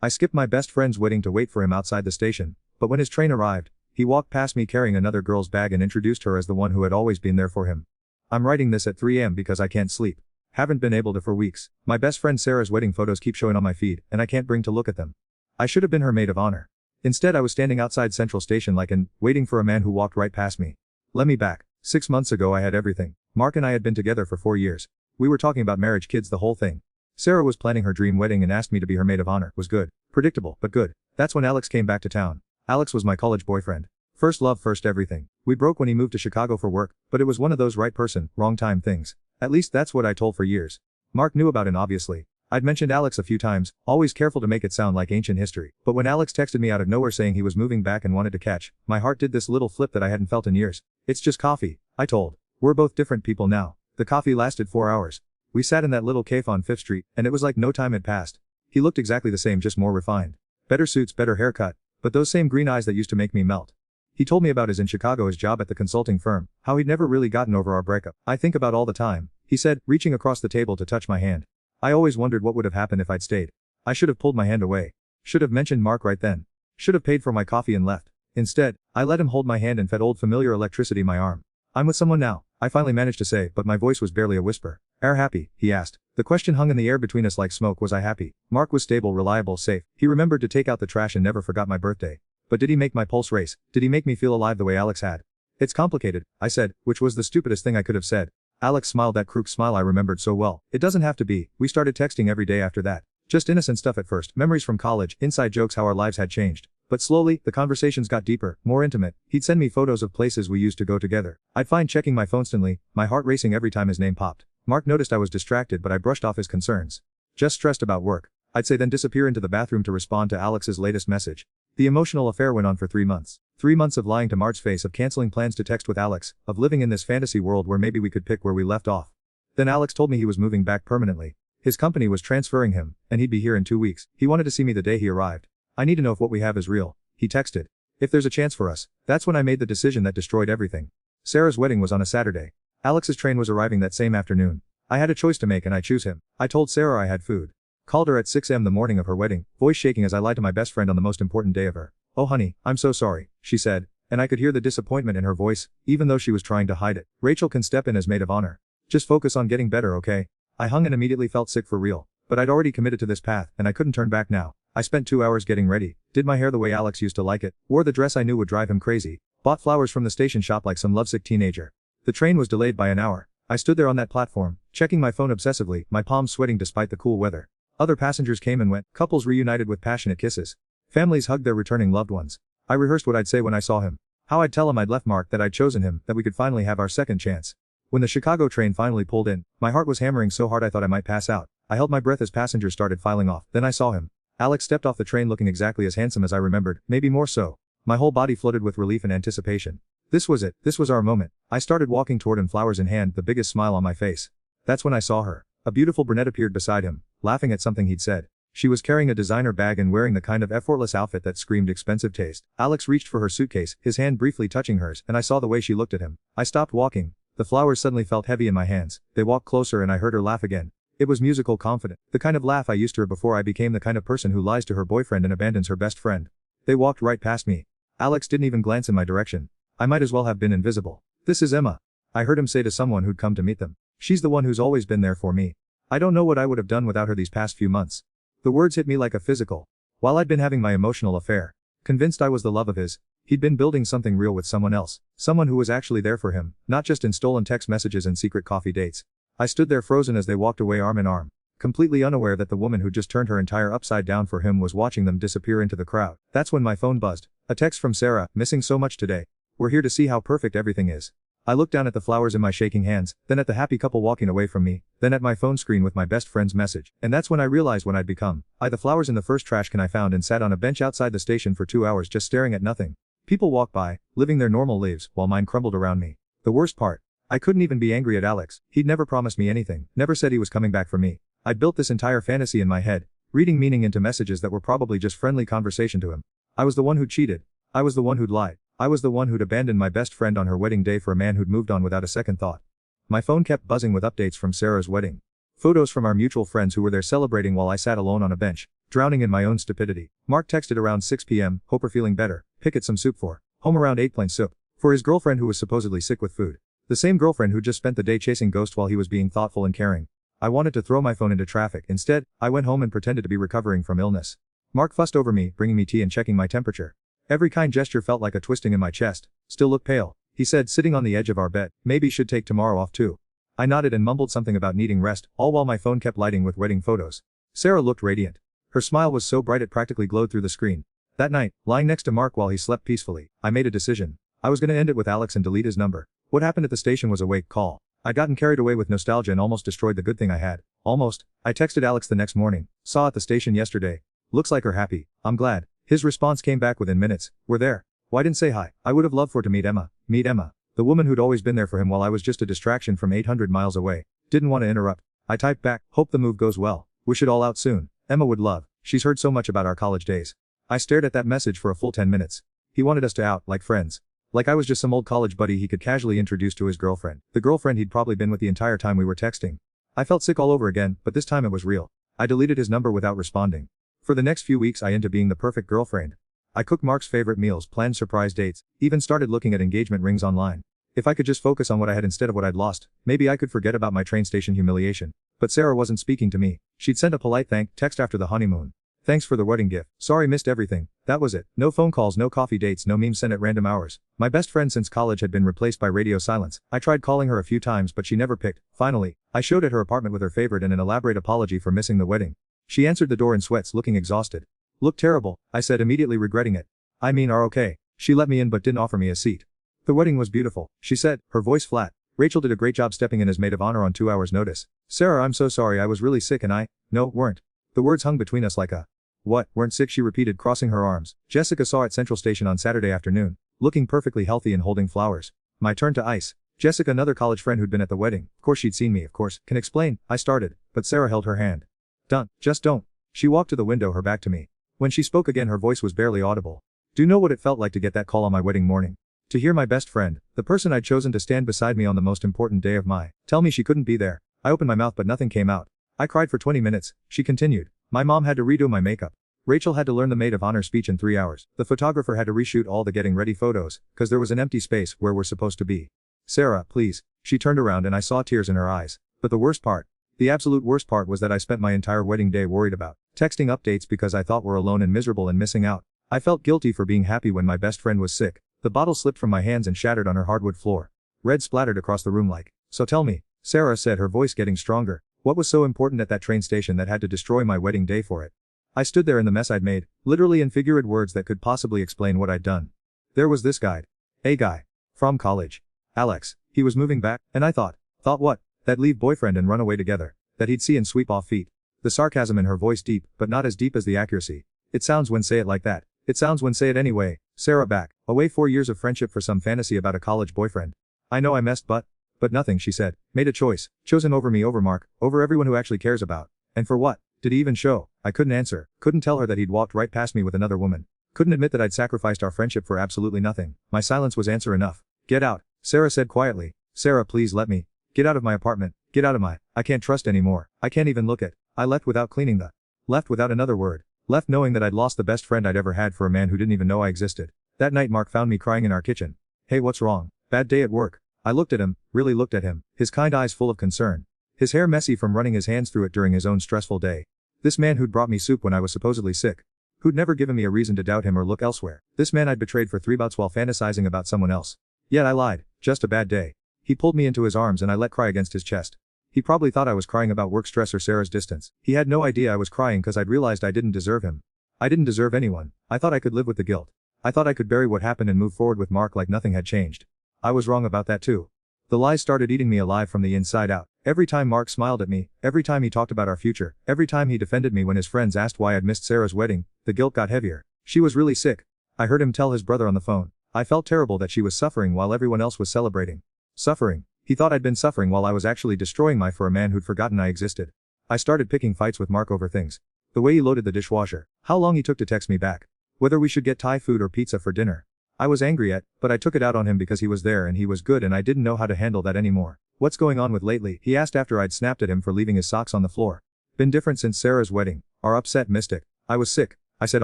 I skipped my best friend's wedding to wait for him outside the station, but when his train arrived, he walked past me carrying another girl's bag and introduced her as the one who had always been there for him. I'm writing this at 3 a.m. because I can't sleep. Haven't been able to for weeks. My best friend Sarah's wedding photos keep showing on my feed, and I can't bring to look at them. I should have been her maid of honor. Instead I was standing outside Central Station waiting for a man who walked right past me. Let me back. 6 months ago I had everything. Mark and I had been together for 4 years. We were talking about marriage, kids, the whole thing. Sarah was planning her dream wedding and asked me to be her maid of honor. Was good. Predictable, but good. That's when Alex came back to town. Alex was my college boyfriend. First love, first everything. We broke when he moved to Chicago for work, but it was one of those right person, wrong time things. At least that's what I told for years. Mark knew about it obviously. I'd mentioned Alex a few times, always careful to make it sound like ancient history. But when Alex texted me out of nowhere saying he was moving back and wanted to catch, my heart did this little flip that I hadn't felt in years. It's just coffee, I told. We're both different people now. The coffee lasted 4 hours. We sat in that little cafe on 5th Street, and it was like no time had passed. He looked exactly the same, just more refined. Better suits, better haircut, but those same green eyes that used to make me melt. He told me about his his job at the consulting firm, how he'd never really gotten over our breakup. I think about all the time, he said, reaching across the table to touch my hand. I always wondered what would have happened if I'd stayed. I should have pulled my hand away. Should have mentioned Mark right then. Should have paid for my coffee and left. Instead, I let him hold my hand and fed old familiar electricity my arm. I'm with someone now, I finally managed to say, but my voice was barely a whisper. Are happy, he asked. The question hung in the air between us like smoke. Was I happy? Mark was stable, reliable, safe. He remembered to take out the trash and never forgot my birthday. But did he make my pulse race? Did he make me feel alive the way Alex had? It's complicated, I said, which was the stupidest thing I could have said. Alex smiled, that crook smile I remembered so well. It doesn't have to be. We started texting every day after that. Just innocent stuff at first, memories from college, inside jokes, how our lives had changed. But slowly, the conversations got deeper, more intimate. He'd send me photos of places we used to go together. I'd find checking my phone instantly, my heart racing every time his name popped. Mark noticed I was distracted, but I brushed off his concerns. Just stressed about work, I'd say, then disappear into the bathroom to respond to Alex's latest message. The emotional affair went on for 3 months. 3 months of lying to Mark's face, of canceling plans to text with Alex, of living in this fantasy world where maybe we could pick where we left off. Then Alex told me he was moving back permanently. His company was transferring him, and he'd be here in 2 weeks. He wanted to see me the day he arrived. I need to know if what we have is real, he texted. If there's a chance for us. That's when I made the decision that destroyed everything. Sarah's wedding was on a Saturday. Alex's train was arriving that same afternoon. I had a choice to make and I chose him. I told Sarah I had food. Called her at 6 a.m. the morning of her wedding, voice shaking as I lied to my best friend on the most important day of her. Oh honey, I'm so sorry, she said, and I could hear the disappointment in her voice, even though she was trying to hide it. Rachel can step in as maid of honor. Just focus on getting better, okay? I hung and immediately felt sick for real. But I'd already committed to this path, and I couldn't turn back now. I spent 2 hours getting ready, did my hair the way Alex used to like it, wore the dress I knew would drive him crazy, bought flowers from the station shop like some lovesick teenager. The train was delayed by an hour. I stood there on that platform, checking my phone obsessively, my palms sweating despite the cool weather. Other passengers came and went, couples reunited with passionate kisses. Families hugged their returning loved ones. I rehearsed what I'd say when I saw him. How I'd tell him I'd left Mark, that I'd chosen him, that we could finally have our second chance. When the Chicago train finally pulled in, my heart was hammering so hard I thought I might pass out. I held my breath as passengers started filing off. Then I saw him. Alex stepped off the train looking exactly as handsome as I remembered, maybe more so. My whole body floated with relief and anticipation. This was it. This was our moment. I started walking toward him, flowers in hand, the biggest smile on my face. That's when I saw her. A beautiful brunette appeared beside him, laughing at something he'd said. She was carrying a designer bag and wearing the kind of effortless outfit that screamed expensive taste. Alex reached for her suitcase, his hand briefly touching hers, and I saw the way she looked at him. I stopped walking. The flowers suddenly felt heavy in my hands. They walked closer and I heard her laugh again. It was musical, confident. The kind of laugh I used to her before I became the kind of person who lies to her boyfriend and abandons her best friend. They walked right past me. Alex didn't even glance in my direction. I might as well have been invisible. This is Emma. I heard him say to someone who'd come to meet them. She's the one who's always been there for me. I don't know what I would have done without her these past few months. The words hit me like a physical. While I'd been having my emotional affair, convinced I was the love of his, he'd been building something real with someone else. Someone who was actually there for him, not just in stolen text messages and secret coffee dates. I stood there frozen as they walked away arm in arm, completely unaware that the woman who just turned her entire upside down for him was watching them disappear into the crowd. That's when my phone buzzed. A text from Sarah, missing so much today. We're here to see how perfect everything is. I looked down at the flowers in my shaking hands, then at the happy couple walking away from me, then at my phone screen with my best friend's message. And that's when I realized what I'd become. The flowers in the first trash can I found and sat on a bench outside the station for 2 hours just staring at nothing. People walked by, living their normal lives, while mine crumbled around me. The worst part. I couldn't even be angry at Alex. He'd never promised me anything, never said he was coming back for me. I'd built this entire fantasy in my head, reading meaning into messages that were probably just friendly conversation to him. I was the one who'd cheated. I was the one who'd lied. I was the one who'd abandoned my best friend on her wedding day for a man who'd moved on without a second thought. My phone kept buzzing with updates from Sarah's wedding. Photos from our mutual friends who were there celebrating while I sat alone on a bench. drowning in my own stupidity. Mark texted around 6 p.m, hope we're feeling better, pick at some soup for. Home around 8 plain soup. For his girlfriend who was supposedly sick with food. The same girlfriend who just spent the day chasing ghosts while he was being thoughtful and caring. I wanted to throw my phone into traffic. Instead, I went home and pretended to be recovering from illness. Mark fussed over me, bringing me tea and checking my temperature. Every kind gesture felt like a twisting in my chest. Still look pale, he said, sitting on the edge of our bed. Maybe should take tomorrow off too. I nodded and mumbled something about needing rest, all while my phone kept lighting with wedding photos. Sarah looked radiant. Her smile was so bright it practically glowed through the screen. That night, lying next to Mark while he slept peacefully, I made a decision. I was gonna end it with Alex and delete his number. What happened at the station was a wake call. I'd gotten carried away with nostalgia and almost destroyed the good thing I had. Almost. I texted Alex the next morning. Saw at the station yesterday. Looks like her happy. I'm glad. His response came back within minutes. We're there. Why didn't say hi? I would have loved for to meet Emma. Meet Emma. The woman who'd always been there for him while I was just a distraction from 800 miles away. Didn't want to interrupt. I typed back. Hope the move goes well. Wish it all out soon. Emma would love. She's heard so much about our college days. I stared at that message for a full 10 minutes. He wanted us to out, like friends. Like I was just some old college buddy he could casually introduce to his girlfriend. The girlfriend he'd probably been with the entire time we were texting. I felt sick all over again, but this time it was real. I deleted his number without responding. For the next few weeks I into being the perfect girlfriend. I cooked Mark's favorite meals, planned surprise dates, even started looking at engagement rings online. If I could just focus on what I had instead of what I'd lost, maybe I could forget about my train station humiliation. But Sarah wasn't speaking to me. She'd sent a polite text after the honeymoon. Thanks for the wedding gift. Sorry missed everything. That was it. No phone calls, no coffee dates, no memes sent at random hours. My best friend since college had been replaced by radio silence. I tried calling her a few times but she never picked. Finally, I showed at her apartment with her favorite and an elaborate apology for missing the wedding. She answered the door in sweats, looking exhausted. Look terrible, I said, immediately regretting it. I mean, are okay. She let me in but didn't offer me a seat. The wedding was beautiful, she said, her voice flat. Rachel did a great job stepping in as maid of honor on 2 hours notice. Sarah, I'm so sorry, I was really sick and no, weren't. The words hung between us like a what, weren't sick, she repeated, crossing her arms. Jessica saw at Central Station on Saturday afternoon, looking perfectly healthy and holding flowers. My turn to ice. Jessica, another college friend who'd been at the wedding. Of course she'd seen me, of course. Can explain, I started, but Sarah held her hand. Don't, just don't. She walked to the window, her back to me. When she spoke again her voice was barely audible. Do you know what it felt like to get that call on my wedding morning? To hear my best friend, the person I'd chosen to stand beside me on the most important day of my, tell me she couldn't be there. I opened my mouth but nothing came out. I cried for 20 minutes, she continued. My mom had to redo my makeup. Rachel had to learn the maid of honor speech in 3 hours. The photographer had to reshoot all the getting ready photos, cause there was an empty space where we're supposed to be. Sarah, please. She turned around and I saw tears in her eyes. But the worst part, the absolute worst part was that I spent my entire wedding day worried about texting updates because I thought we're alone and miserable and missing out. I felt guilty for being happy when my best friend was sick. The bottle slipped from my hands and shattered on her hardwood floor. Red splattered across the room like, so tell me, Sarah said, her voice getting stronger. What was so important at that train station that had to destroy my wedding day for it? I stood there in the mess I'd made, literally in figurative words that could possibly explain what I'd done. There was this guy. A guy. From college. Alex. He was moving back, and I thought what? That leave boyfriend and run away together. That he'd see and sweep off feet. The sarcasm in her voice deep, but not as deep as the accuracy. It sounds when say it like that. It sounds when say it anyway. Sarah back. Away 4 years of friendship for some fantasy about a college boyfriend. I know I messed but nothing, she said. Made a choice. Chosen over me, over Mark, over everyone who actually cares about. And for what? Did he even show? I couldn't answer. Couldn't tell her that he'd walked right past me with another woman. Couldn't admit that I'd sacrificed our friendship for absolutely nothing. My silence was answer enough. Get out, Sarah said quietly. Sarah, please let me. Get out of my apartment. Get out of my. I can't trust anymore. I can't even look at. I left without cleaning the. Left without another word. Left knowing that I'd lost the best friend I'd ever had for a man who didn't even know I existed. That night Mark found me crying in our kitchen. Hey, what's wrong? Bad day at work. I looked at him, really looked at him, his kind eyes full of concern. His hair messy from running his hands through it during his own stressful day. This man who'd brought me soup when I was supposedly sick. Who'd never given me a reason to doubt him or look elsewhere. This man I'd betrayed for 3 bouts while fantasizing about someone else. Yet I lied, just a bad day. He pulled me into his arms and I let cry against his chest. He probably thought I was crying about work stress or Sarah's distance. He had no idea I was crying cause I'd realized I didn't deserve him. I didn't deserve anyone. I thought I could live with the guilt. I thought I could bury what happened and move forward with Mark like nothing had changed. I was wrong about that too. The lies started eating me alive from the inside out. Every time Mark smiled at me, every time he talked about our future, every time he defended me when his friends asked why I'd missed Sarah's wedding, the guilt got heavier. She was really sick. I heard him tell his brother on the phone. I felt terrible that she was suffering while everyone else was celebrating. Suffering. He thought I'd been suffering while I was actually destroying my for a man who'd forgotten I existed. I started picking fights with Mark over things. The way he loaded the dishwasher. How long he took to text me back. Whether we should get Thai food or pizza for dinner. I was angry but I took it out on him because he was there and he was good and I didn't know how to handle that anymore. What's going on with lately? He asked after I'd snapped at him for leaving his socks on the floor. Been different since Sarah's wedding. Our upset mystic. I was sick, I said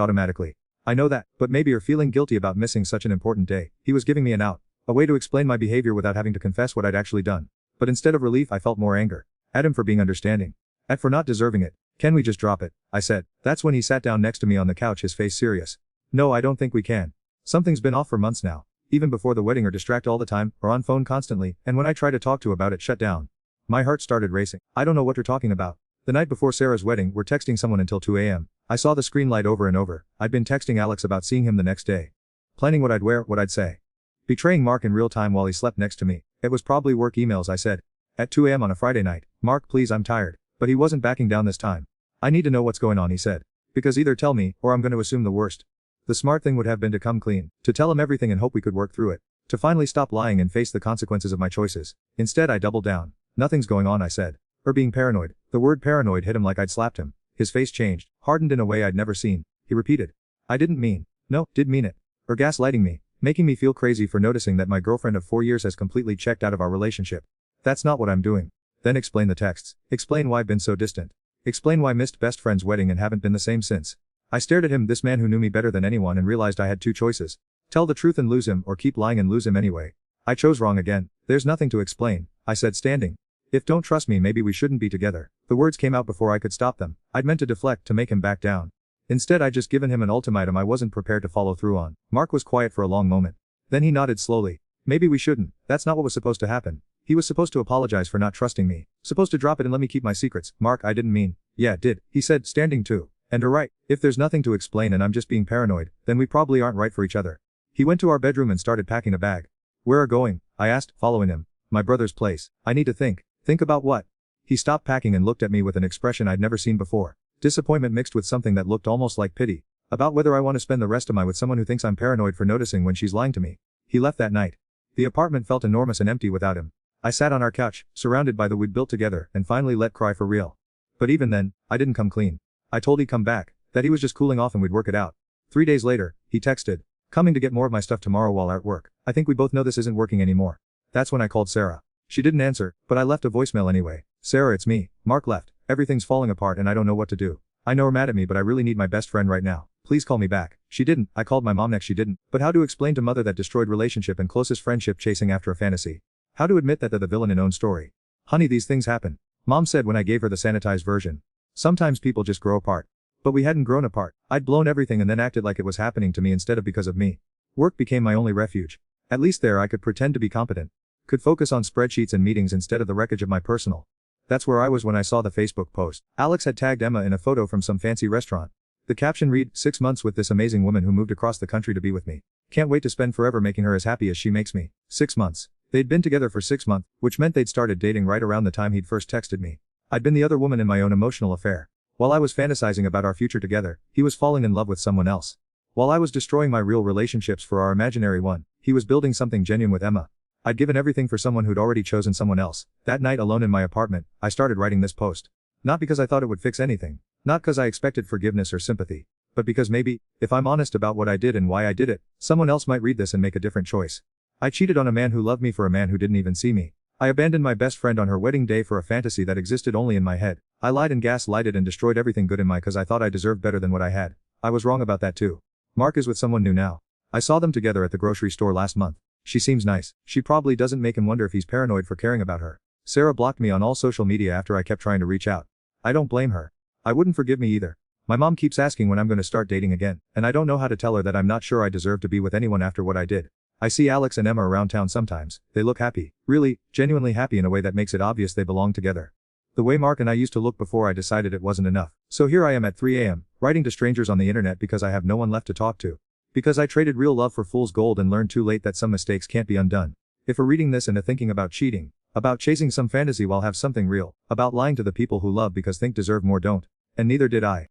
automatically. I know that, but maybe you're feeling guilty about missing such an important day. He was giving me an out. A way to explain my behavior without having to confess what I'd actually done. But instead of relief I felt more anger. At him for being understanding. At for not deserving it. Can we just drop it? I said. That's when he sat down next to me on the couch, his face serious. No, I don't think we can. Something's been off for months now. Even before the wedding, or distract all the time, or on phone constantly, and when I try to talk to about it, shut down. My heart started racing. I don't know what you're talking about. The night before Sarah's wedding, we're texting someone until 2 a.m. I saw the screen light over and over. I'd been texting Alex about seeing him the next day. Planning what I'd wear, what I'd say. Betraying Mark in real time while he slept next to me. It was probably work emails, I said. At 2 a.m. on a Friday night. Mark, please, I'm tired. But he wasn't backing down this time. I need to know what's going on, he said. Because either tell me, or I'm going to assume the worst. The smart thing would have been to come clean. To tell him everything and hope we could work through it. To finally stop lying and face the consequences of my choices. Instead I doubled down. Nothing's going on, I said. Or being paranoid. The word paranoid hit him like I'd slapped him. His face changed, hardened in a way I'd never seen. He repeated. I didn't mean. No, did mean it. Or gaslighting me. Making me feel crazy for noticing that my girlfriend of 4 years has completely checked out of our relationship. That's not what I'm doing. Then explain the texts. Explain why I've been so distant. Explain why I missed best friend's wedding and haven't been the same since. I stared at him, this man who knew me better than anyone, and realized I had two choices. Tell the truth and lose him, or keep lying and lose him anyway. I chose wrong again. There's nothing to explain, I said, standing. If don't trust me, maybe we shouldn't be together. The words came out before I could stop them. I'd meant to deflect, to make him back down. Instead I'd just given him an ultimatum I wasn't prepared to follow through on. Mark was quiet for a long moment. Then he nodded slowly. Maybe we shouldn't. That's not what was supposed to happen. He was supposed to apologize for not trusting me. Supposed to drop it and let me keep my secrets. Mark, I didn't mean. Yeah, it did, he said, standing too. And you're right. If there's nothing to explain and I'm just being paranoid, then we probably aren't right for each other. He went to our bedroom and started packing a bag. Where are going? I asked, following him. My brother's place. I need to think. Think about what? He stopped packing and looked at me with an expression I'd never seen before. Disappointment mixed with something that looked almost like pity. About whether I want to spend the rest of my with someone who thinks I'm paranoid for noticing when she's lying to me. He left that night. The apartment felt enormous and empty without him. I sat on our couch, surrounded by the we'd built together, and finally let cry for real. But even then, I didn't come clean. I told he'd come back, that he was just cooling off and we'd work it out. 3 days later, he texted. Coming to get more of my stuff tomorrow while at work. I think we both know this isn't working anymore. That's when I called Sarah. She didn't answer, but I left a voicemail anyway. Sarah, it's me. Mark left. Everything's falling apart and I don't know what to do. I know you're mad at me, but I really need my best friend right now. Please call me back. She didn't. I called my mom next, she didn't. But how to explain to mother that destroyed relationship and closest friendship chasing after a fantasy? How to admit that they're the villain in own story? Honey, these things happen. Mom said when I gave her the sanitized version. Sometimes people just grow apart. But we hadn't grown apart. I'd blown everything and then acted like it was happening to me instead of because of me. Work became my only refuge. At least there I could pretend to be competent. Could focus on spreadsheets and meetings instead of the wreckage of my personal. That's where I was when I saw the Facebook post. Alex had tagged Emma in a photo from some fancy restaurant. The caption read, 6 months with this amazing woman who moved across the country to be with me. Can't wait to spend forever making her as happy as she makes me. 6 months. They'd been together for 6 months, which meant they'd started dating right around the time he'd first texted me. I'd been the other woman in my own emotional affair. While I was fantasizing about our future together, he was falling in love with someone else. While I was destroying my real relationships for our imaginary one, he was building something genuine with Emma. I'd given everything for someone who'd already chosen someone else. That night alone in my apartment, I started writing this post. Not because I thought it would fix anything. Not because I expected forgiveness or sympathy. But because maybe, if I'm honest about what I did and why I did it, someone else might read this and make a different choice. I cheated on a man who loved me for a man who didn't even see me. I abandoned my best friend on her wedding day for a fantasy that existed only in my head. I lied and gaslighted and destroyed everything good in my cause I thought I deserved better than what I had. I was wrong about that too. Mark is with someone new now. I saw them together at the grocery store last month. She seems nice. She probably doesn't make him wonder if he's paranoid for caring about her. Sarah blocked me on all social media after I kept trying to reach out. I don't blame her. I wouldn't forgive me either. My mom keeps asking when I'm going to start dating again, and I don't know how to tell her that I'm not sure I deserve to be with anyone after what I did. I see Alex and Emma around town sometimes. They look happy. Really, genuinely happy in a way that makes it obvious they belong together. The way Mark and I used to look before I decided it wasn't enough. So here I am at 3 a.m., writing to strangers on the internet because I have no one left to talk to. Because I traded real love for fool's gold and learned too late that some mistakes can't be undone. If we're reading this and thinking about cheating, about chasing some fantasy while have something real, about lying to the people who love because think deserve more don't. And neither did I.